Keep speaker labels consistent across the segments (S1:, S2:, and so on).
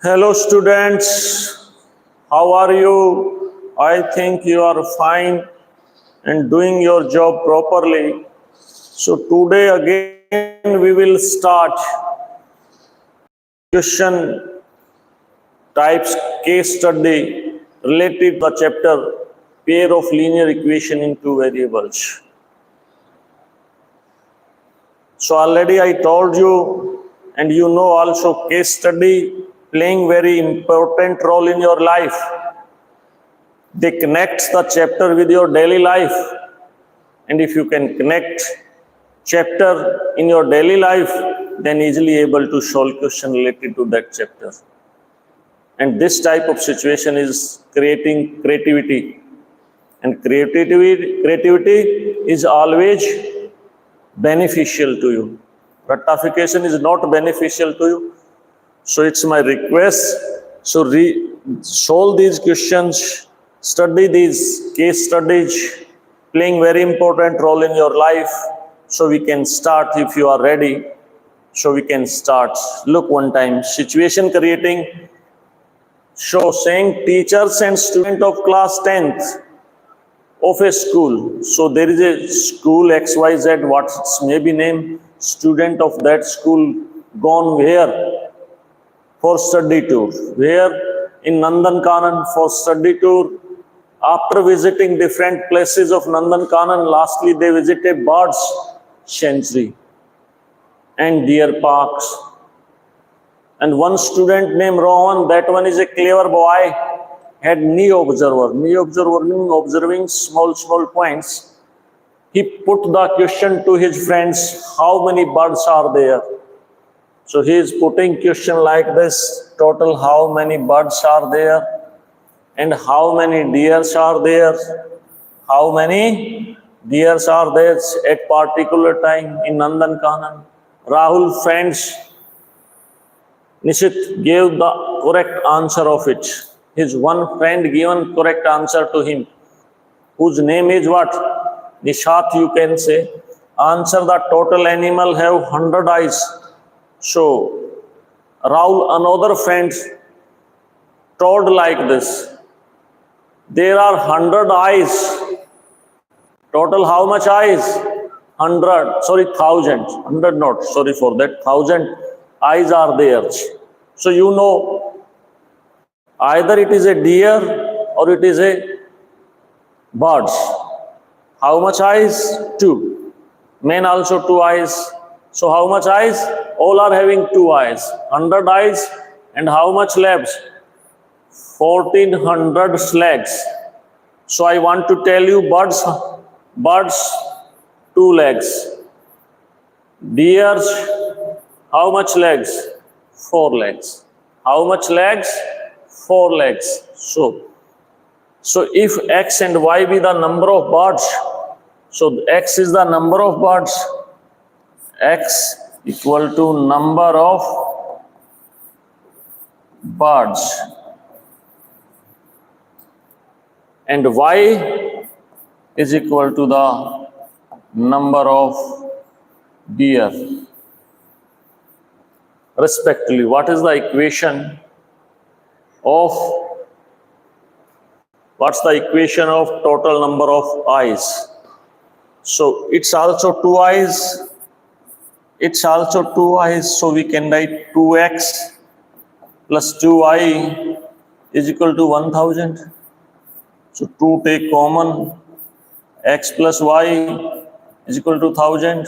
S1: Hello students, how are you? I think you are fine and doing your job properly. So today again we will start question types case study related to the chapter pair of linear equation in two variables. So already I told you and you know also case study playing very important role in your life. They connect the chapter with your daily life, and if you can connect chapter in your daily life, then easily able to solve question related to that chapter. And this type of situation is creating creativity, and creativity is always beneficial to you. Rectification is not beneficial to you. So it's my request. So solve these questions, study these case studies, playing very important role in your life. So we can start if you are ready. So we can start. Look one time, situation creating. So saying teachers and student of class 10th of a school. So there is a school XYZ, what may be named, student of that school gone where? For study tour. Where? In Nandankanan for study tour. After visiting different places of Nandankanan, lastly they visited birds sanctuary and deer parks. And one student named Rohan, that one is a clever boy, had knee observer. Knee observer meaning observing small points. He put the question to his friends, how many birds are there? So he is putting question like this, total how many birds are there and how many deers are there? How many deers are there at particular time in Nandankanan? Rahul friends, Nishit gave the correct answer of it. His one friend given correct answer to him, whose name is what? Nishat you can say. Answer the total animal have 100 eyes. So, Rahul, another friend, told like this. There are 100 eyes. Total how much eyes? 100, sorry, 1000. 100 not, sorry for that. 1000 eyes are there. So you know, either it is a deer or it is a birds. How much eyes? 2. Men also 2 eyes. So how much eyes? All are having 2 eyes. 100 eyes and how much legs? 1400 legs. So I want to tell you birds 2 legs. Deers, how much legs? 4 legs. How much legs? 4 legs. So if X and Y be the number of birds, so X is the number of birds, X equal to number of birds, and Y is equal to the number of deer. Respectively, what is the equation of total number of eyes? So it's also 2 eyes. It's also 2 eyes. So we can write 2x plus 2y is equal to 1000. So 2 take common. X plus y is equal to 1000.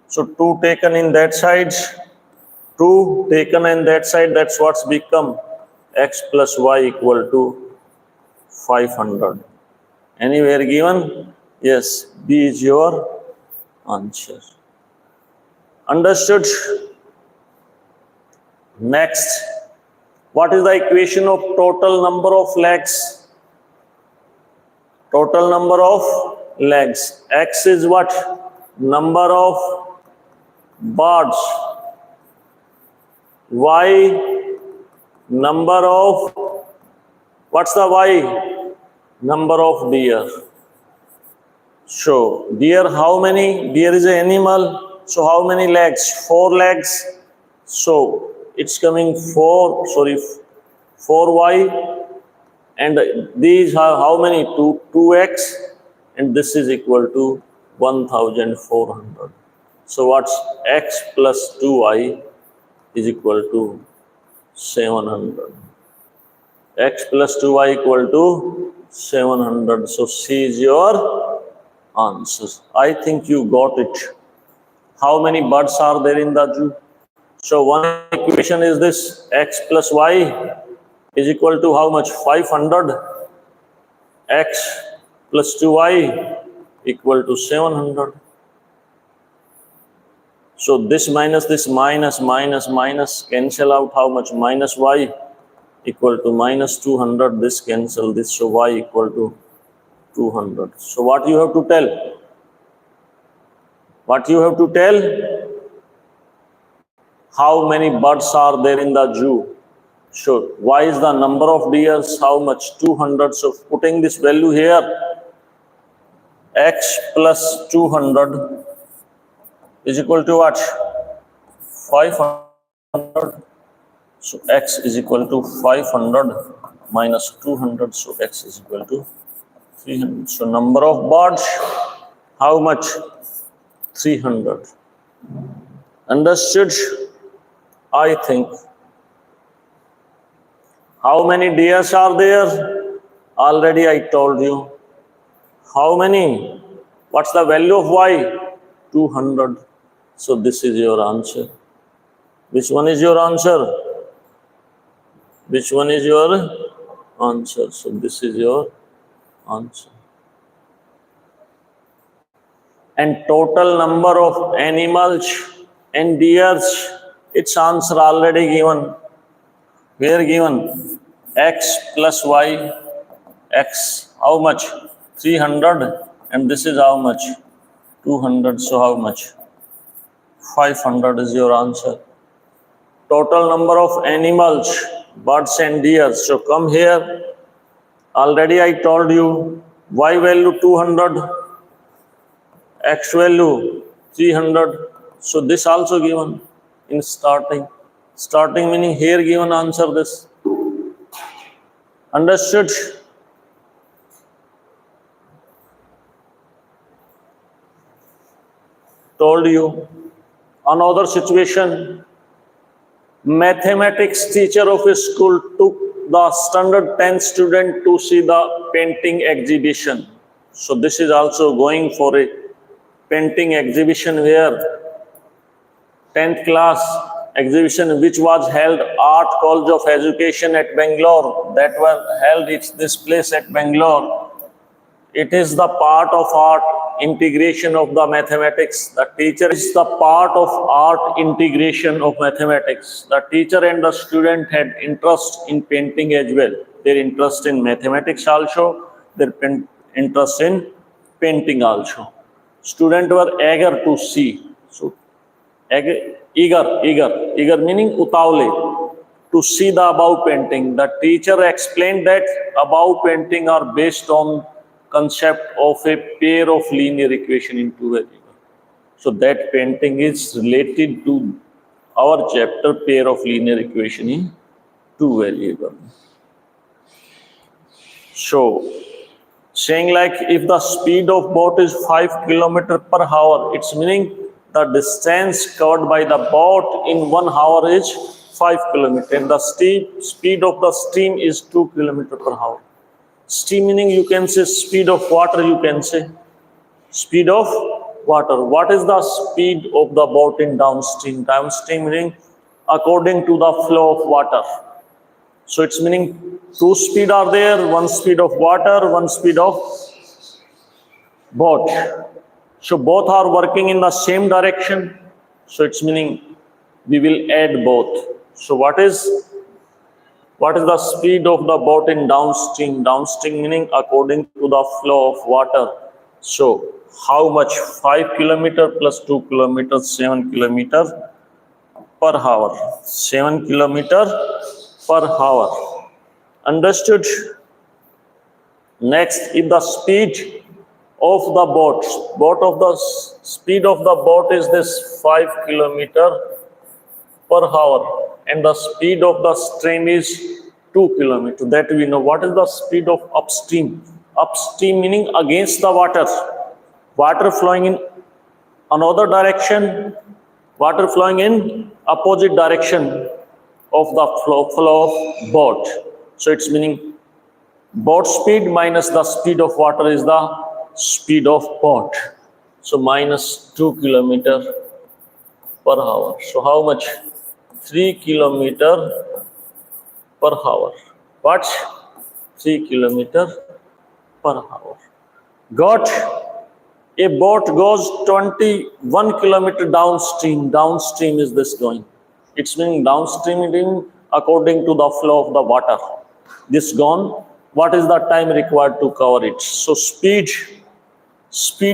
S1: So 2 taken in that side. 2 taken in that side, that's what's become x plus y equal to 500. Anywhere given? Yes, B is your answer. Understood? Next, what is the equation of total number of legs? Total number of legs. X is what? Number of birds. Y, number of, what's the Y? Number of deer. So, deer how many? Deer is an animal. So, how many legs? 4 legs. So, it's coming 4y, and these are how many? 2x, and this is equal to 1400. So what's x plus 2y is equal to 700. X plus 2y equal to 700. So C is your answer. I think you got it. How many birds are there in the zoo? So one equation is this: x plus y is equal to how much? 500. X plus 2y equal to 700. So this minus cancel out how much? Minus y equal to minus 200. This cancel this, so y equal to 200. So what you have to tell? What you have to tell? How many birds are there in the zoo? So y is the number of deers, how much? 200. So putting this value here, x plus 200 is equal to what? 500. So x is equal to 500 minus 200. So x is equal to 300. So number of birds, how much? 300. Understood? I think. How many deers are there? Already I told you. How many? What's the value of y? 200. So this is your answer. Which one is your answer? Which one is your answer? So this is your answer. And total number of animals and deers, its answer already given. Where given? X plus y, x how much? 300, and this is how much? 200. So how much? 500 is your answer. Total number of animals, birds and deer. So come here. Already I told you y value 200, x value 300. So this also given in starting. Starting meaning here given answer this. Understood? Told you. Another situation. Mathematics teacher of a school took the standard 10 student to see the painting exhibition. So this is also going for a painting exhibition where 10th class exhibition which was held Art College of Education at Bangalore, that was held at this place at Bangalore. It is the part of art integration of the mathematics. The teacher is the part of art integration of mathematics. The teacher and the student had interest in painting as well. Their interest in mathematics also, their interest in painting also. Students were eager to see. So eager meaning utavle, to see the above painting. The teacher explained that above painting are based on concept of a pair of linear equation in two variables. So that painting is related to our chapter pair of linear equation in two variables. So saying like if the speed of boat is 5 km per hour, it's meaning the distance covered by the boat in 1 hour is 5 km, and the speed of the steam is 2 km per hour. Steam meaning you can say speed of water, you can say speed of water. What is the speed of the boat in downstream? Downstream meaning according to the flow of water. So it's meaning two speed are there, one speed of water, one speed of boat. So both are working in the same direction. So it's meaning we will add both. So what is the speed of the boat in downstream? Downstream meaning according to the flow of water. So how much? 5 km plus 2 km, 7 km per hour. 7 km per hour. Understood? Next, if the speed of the speed of the boat is this 5 km per hour. and the speed of the stream is 2 kilometers. That we know. What is the speed of upstream? Upstream meaning against the water. Water flowing in another direction, water flowing in opposite direction of the flow of boat. So it's meaning boat speed minus the speed of water is the speed of boat. So minus 2 kilometer per hour. So how much? 3 kilometer per hour. What? 3 kilometer per hour. Got? A boat goes 21 kilometer downstream. Downstream is this going. It's meaning downstream according to the flow of the water. This gone. What is the time required to cover it? So speed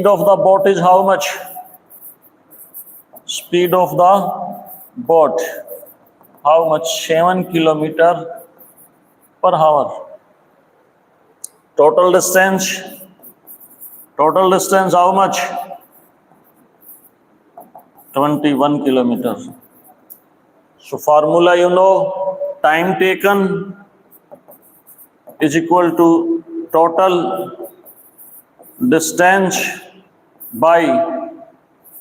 S1: of the boat is how much? Speed of the boat. How much? 7 kilometer per hour. Total distance how much? 21 kilometers. So formula you know, time taken is equal to total distance by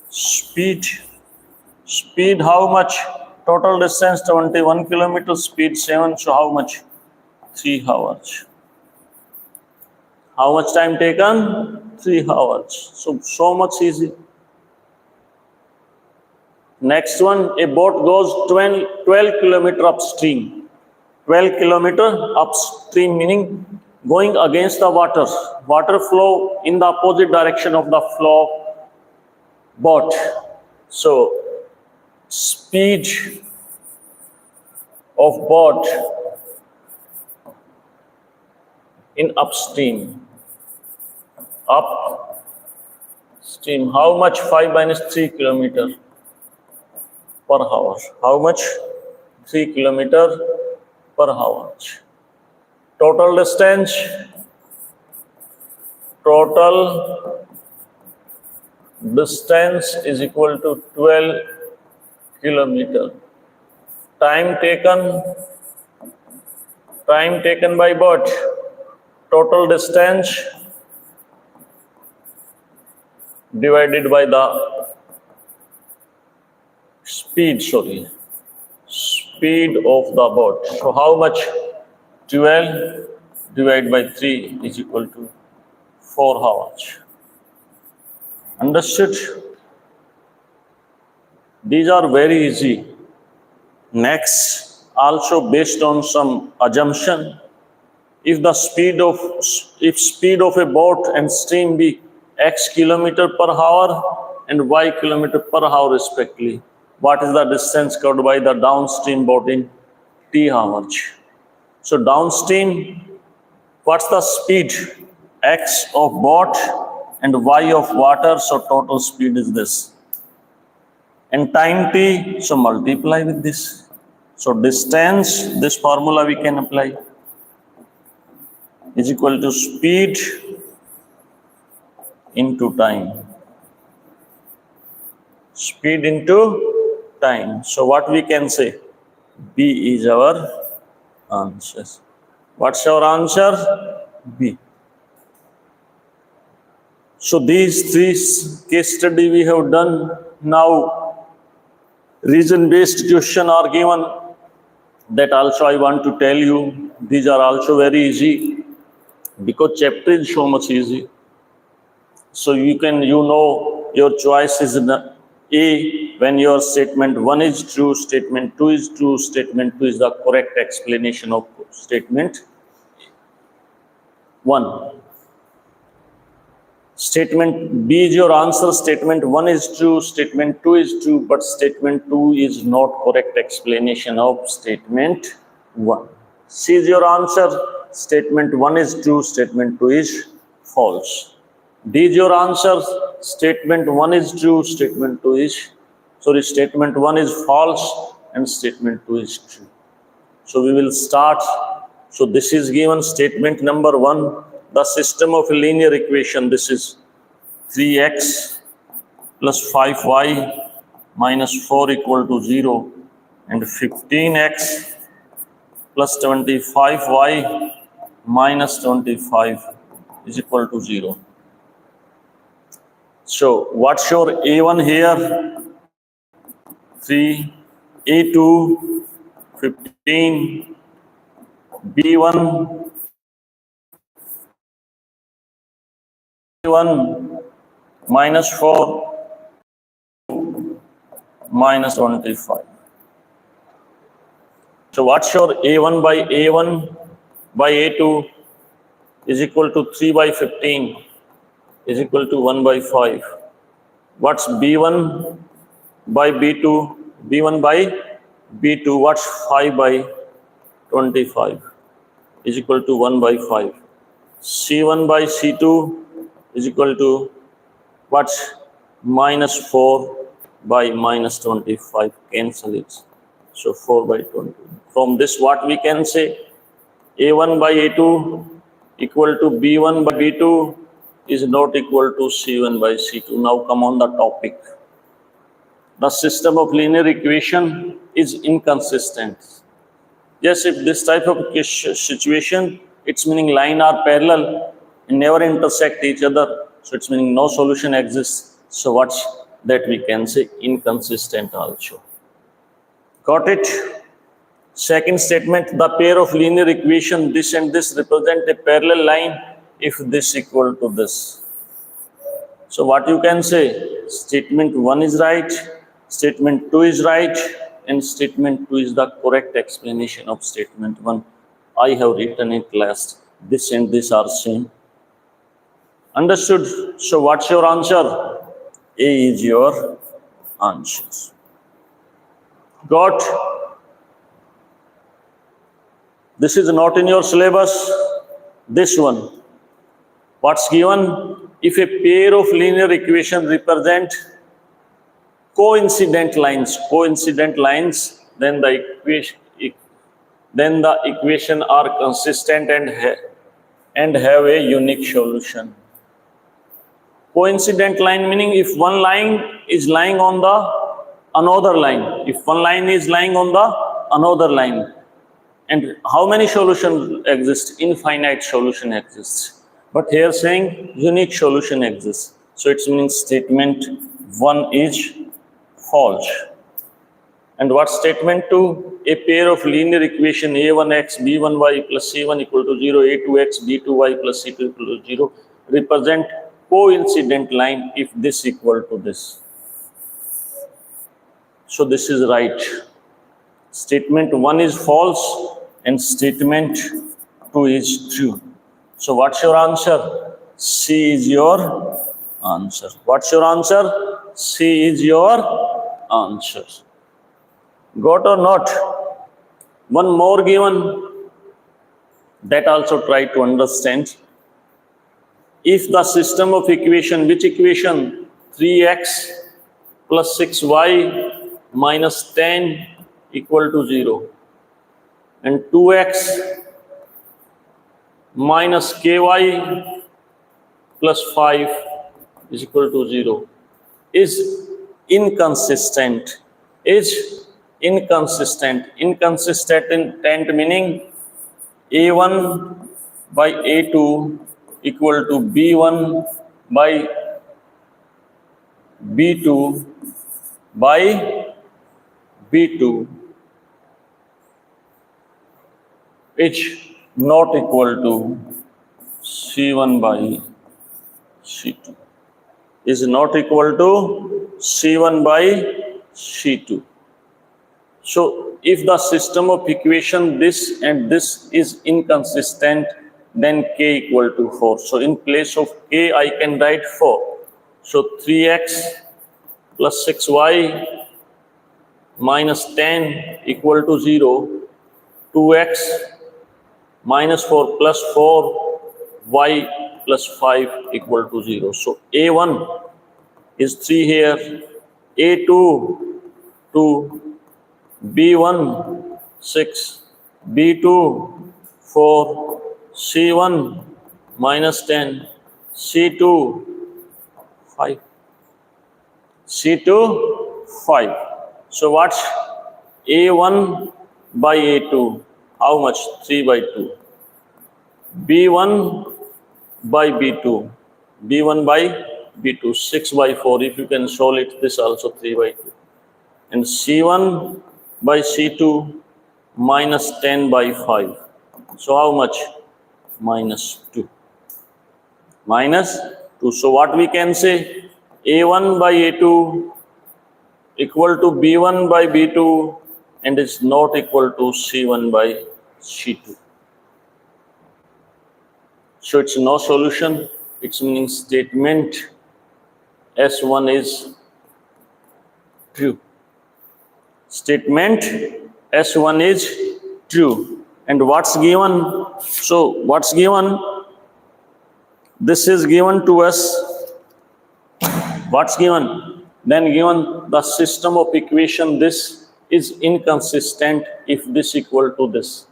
S1: speed. Speed how much? Total distance 21 kilometers, speed 7, so how much? 3 hours. How much time taken? 3 hours. So much easy. Next one, a boat goes 12 kilometer upstream. 12 kilometer upstream meaning going against the water. Water flow in the opposite direction of the flow of boat. So speed of boat in upstream. Upstream. How much? 5 minus 3 kilometer per hour. How much? 3 kilometer per hour. Total distance. Total distance is equal to 12 kilometer. Time taken by boat. Total distance divided by the speed of the boat. So how much? 12 divided by 3 is equal to 4 hours. Understood? These are very easy. Next, also based on some assumption, if speed of a boat and stream be x kilometer per hour and y kilometer per hour respectively, what is the distance covered by the downstream boat in t hours? So downstream, what's the speed? X of boat and y of water, so total speed is this. And time t, so multiply with this. So distance, this formula we can apply, is equal to speed into time. Speed into time. So what we can say? B is our answer. What's our answer? B. So these 3 case study we have done. Now reason-based question are given. That also I want to tell you. These are also very easy because chapter is so much easy. So you know your choice is A when your statement 1 is true, statement 2 is true, statement 2 is the correct explanation of statement 1. Statement B is your answer, statement 1 is true, statement 2 is true, but statement 2 is not correct explanation of statement 1. C is your answer, statement 1 is true, statement 2 is false. D is your answer, statement 1 is true, statement 1 is false, and statement 2 is true. So we will start. So this is given statement number 1, the system of a linear equation. This is 3x plus 5y minus 4 equal to 0, and 15x plus 25y minus 25 is equal to 0. So what's your a1 here? 3, a2, 15, b1, b1 minus 4 minus 25. So what's your a1 by a1 by a2 is equal to 3 by 15 is equal to 1 by 5. What's b1 by b2? b1 by b2, what's 5 by 25 is equal to 1 by 5. c1 by c2 is equal to what's minus 4 by minus 25, cancel it. So 4 by 20. From this what we can say? a1 by a2 equal to b1 by b2 is not equal to c1 by c2. Now come on the topic. The system of linear equation is inconsistent. Yes, if this type of situation, it's meaning line are parallel and never intersect each other. So it's meaning no solution exists. So what's that we can say? Inconsistent also. Got it? Second statement, the pair of linear equation this and this represent a parallel line if this equal to this. So what you can say? Statement 1 is right, statement 2 is right, and statement 2 is the correct explanation of statement 1. I have written it last. This and this are same. Understood? So what's your answer? A is your answer. Got? This is not in your syllabus. This one. What's given? If a pair of linear equations represent coincident lines, then the equation are consistent and have a unique solution. Coincident line meaning if one line is lying on the another line. If one line is lying on the another line. And how many solutions exist? Infinite solution exists. But here saying unique solution exists. So it's meaning statement 1 is false. And what statement 2? A pair of linear equation a1x b1y plus c1 equal to 0, a2x b2y plus c2 equal to 0 represent coincident line if this equal to this. So this is right. Statement 1 is false and statement 2 is true. So what's your answer? C is your answer. What's your answer? C is your answer. Got or not? One more given. That also try to understand. If the system of equation, which equation? 3x plus 6y minus 10 equal to 0. And 2x minus ky plus 5 is equal to 0 is inconsistent. Inconsistent meaning a1 by a2 equal to b1 by b2 by b2 is not equal to c1 by c2. Is not equal to c1 by c2. So if the system of equation this and this is inconsistent, then k equal to 4. So in place of k I can write 4. So 3x plus 6y minus 10 equal to 0. 2x minus 4 plus 4 y plus 5 equal to 0. So a1 is 3 here, a2 2, b1 6, b2 4, c1 minus 10, c2 5. C2 5. So what's A1 by A2, how much? 3 by 2. B1 by B2, B1 by B2, 6 by 4. If you can solve it, this also 3 by 2. And C1 by C2 minus 10 by 5. So how much? Minus 2. Minus 2. So what we can say? A1 by A2 equal to B1 by B2 and is not equal to C1 by C2. So it's no solution. It's meaning statement S1 is true. Statement S1 is true. And what's given? So what's given? This is given to us. What's given? Then given the system of equation, this is inconsistent if this equal to this.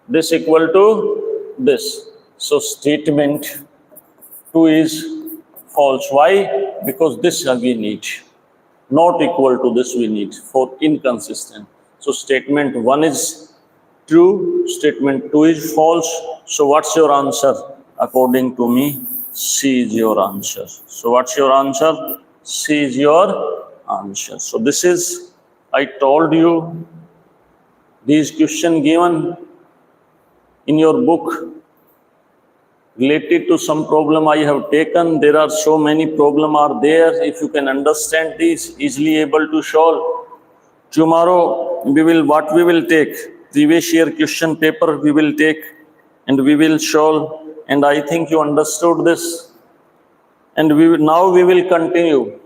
S1: This equal to this. So statement 2 is false. Why? Because this we need. Not equal to this we need for inconsistent. So statement 1 is true, statement 2 is false. So what's your answer? According to me, C is your answer. So what's your answer? C is your answer. So this is, I told you, these question given in your book related to some problem I have taken. There are so many problem are there. If you can understand these, easily able to solve. Tomorrow we will take previous year question paper we will take and we will solve. And I think you understood this. And now we will continue.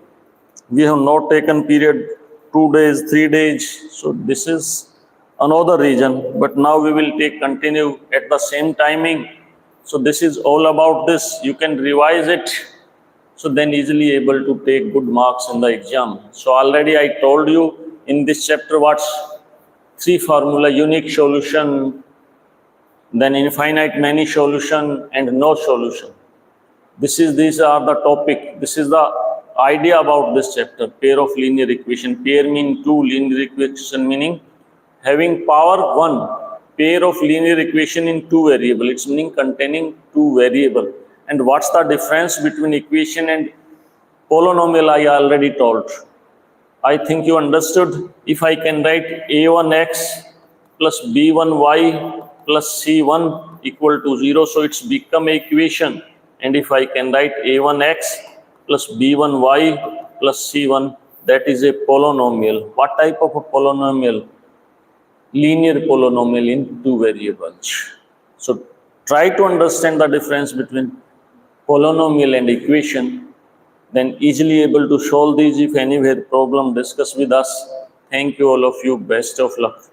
S1: We have not taken period 2 days, 3 days. So this is another reason. But now we will continue at the same timing. So this is all about this. You can revise it. So then easily able to take good marks in the exam. So already I told you in this chapter what's 3 formula: unique solution, then infinite many solution, and no solution. These are the topic. This is the idea about this chapter. Pair of linear equation. Pair mean 2, linear equation meaning having power 1. Pair of linear equation in 2 variable. It's meaning containing 2 variable. And what's the difference between equation and polynomial? I already told. I think you understood. If I can write a1x plus b1y plus c1 equal to 0, so it's become an equation. And if I can write a1x plus b1y plus c1, that is a polynomial. What type of a polynomial? Linear polynomial in 2 variables. So try to understand the difference between polynomial and equation, then easily able to solve these. If anywhere problem, discuss with us. Thank you all of you. Best of luck.